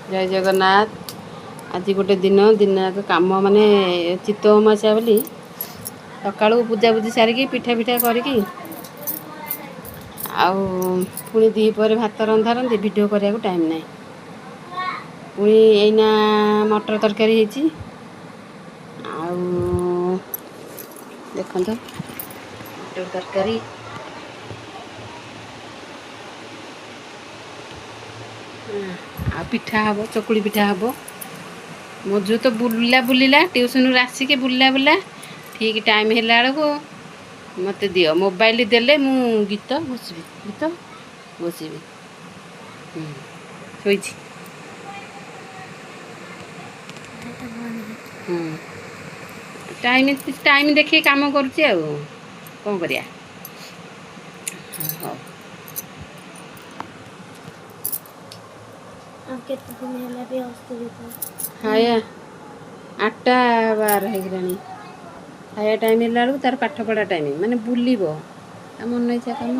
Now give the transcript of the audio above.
जय जगन्नाथ। आज गोटे दिन दिन जाक कम माने चित्तव अमावास्या बोली सकाळू पूजापूजी सारिकी पिठा पिठा करिकी आउ पुणी दीपहर भात रंधा रंधि भिडिओ करने टाइम ना पुणी एना मटर तरकारी होती देखो मटर तरकारी आ पिठा हम चकुली पिठा हम मो झील तो बुला बुलिला ट्यूशन आसिक बुला बुला ठीक टाइम है बेलू मत दियो मोबाइल देले मु गीत घोषिबी शोई टाइम टाइम देखिए काम करुच्ची कौन करिया हाँ हाया 8टा 12 है खाया टाइम है तार पाठ पढ़ा टाइम माने बुलब मन इच्छा कम